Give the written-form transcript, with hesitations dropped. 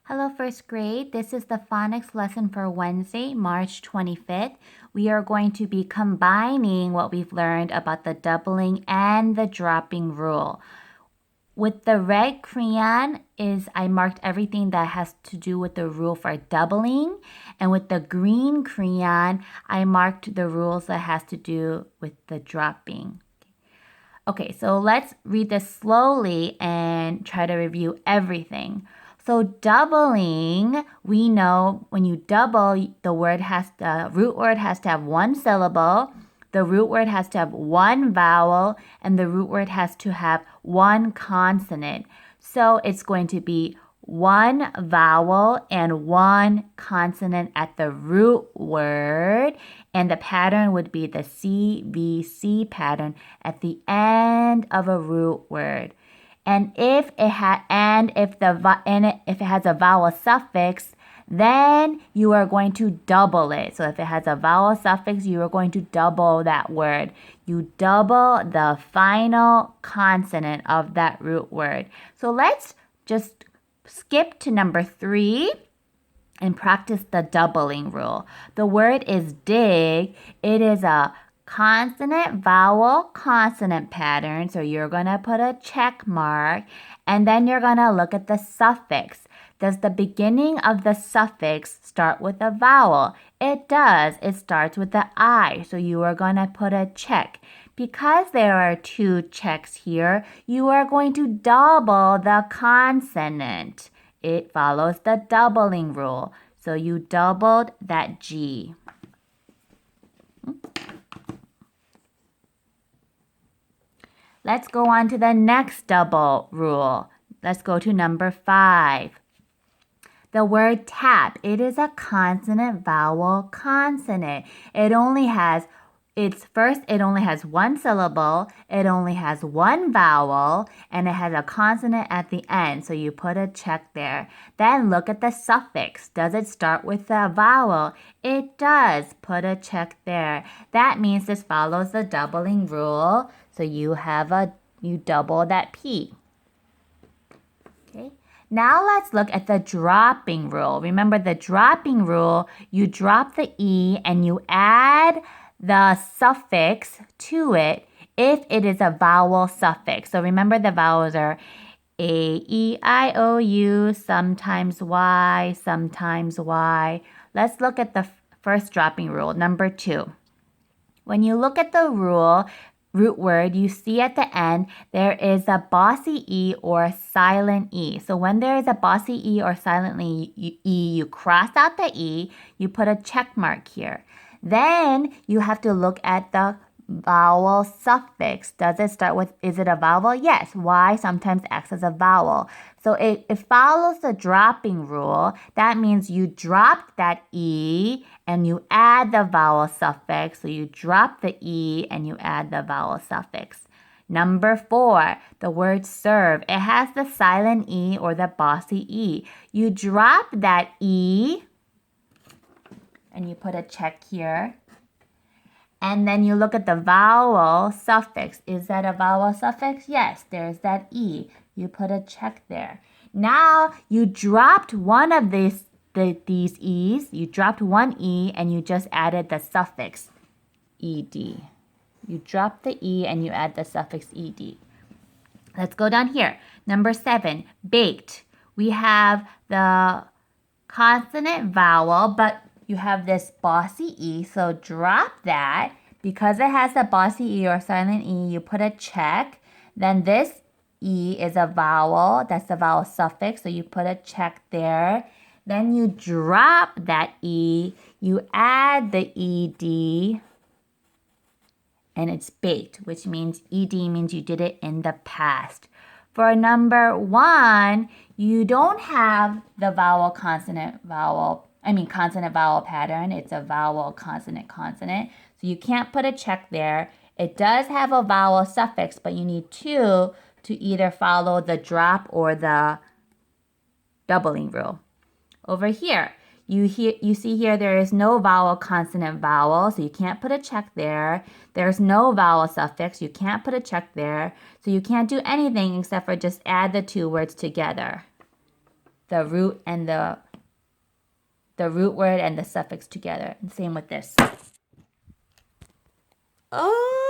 Hello, first grade. This is the phonics lesson for Wednesday, March 25th. We are going to be combining what we've learned about the doubling and the dropping rule. With the red crayon I marked everything that has to do with the rule for doubling. And with the green crayon, I marked the rules that has to do with the dropping. Okay, so let's read this slowly and try to review everything. So doubling, we know when you double, the root word has to have one syllable, the root word has to have one vowel, and the root word has to have one consonant. So it's going to be one vowel and one consonant at the root word, and the pattern would be the CVC pattern at the end of a root word. And if it has a vowel suffix, then you are going to double it. So if it has a vowel suffix, you are going to double that word. You double the final consonant of that root word. So let's just skip to number 3 and practice the doubling rule. The word is dig. It is a consonant, vowel, consonant pattern. So you're going to put a check mark and then you're going to look at the suffix. Does the beginning of the suffix start with a vowel? It does. It starts with the I. So you are going to put a check. Because there are 2 checks here, you are going to double the consonant. It follows the doubling rule. So you doubled that G. Let's go on to the next double rule. Let's go to number 5. The word tap, it is a consonant, vowel, consonant. It only has one syllable, it only has one vowel, and it has a consonant at the end, so you put a check there. Then look at the suffix. Does it start with a vowel? It does. Put a check there. That means this follows the doubling rule, so you double that P. Okay. Now let's look at the dropping rule. Remember the dropping rule, you drop the E and you add the suffix to it if it is a vowel suffix. So remember the vowels are A, E, I, O, U, sometimes Y, sometimes Y. Let's look at the first dropping rule, number 2. When you look at the root word, you see at the end there is a bossy E or a silent E. So when there is a bossy E or silent E, you cross out the E, you put a check mark here. Then you have to look at the vowel suffix. Does it start with, is it a vowel? Yes. Y sometimes acts as a vowel. So it follows the dropping rule. That means you drop that E and you add the vowel suffix. So you drop the E and you add the vowel suffix. Number 4, the word serve. It has the silent E or the bossy E. You drop that E and you put a check here. And then you look at the vowel suffix. Is that a vowel suffix? Yes, there's that E. You put a check there. Now you dropped one of these E's. You dropped one E and you just added the suffix ed. You drop the E and you add the suffix ed. Let's go down here. Number 7, baked. We have the consonant vowel, but you have this bossy E, so drop that. Because it has a bossy E or silent E, you put a check. Then this E is a vowel. That's the vowel suffix, so you put a check there. Then you drop that E. You add the ED, and it's baked, which means ED means you did it in the past. For number 1, you don't have the consonant vowel pattern. It's a vowel, consonant, consonant. So you can't put a check there. It does have a vowel suffix, but you need 2 to either follow the drop or the doubling rule. Over here, you see here there is no vowel, consonant, vowel, so you can't put a check there. There's no vowel suffix. You can't put a check there. So you can't do anything except for just add the 2 words together. the root and the root word and the suffix together. And same with this. Oh.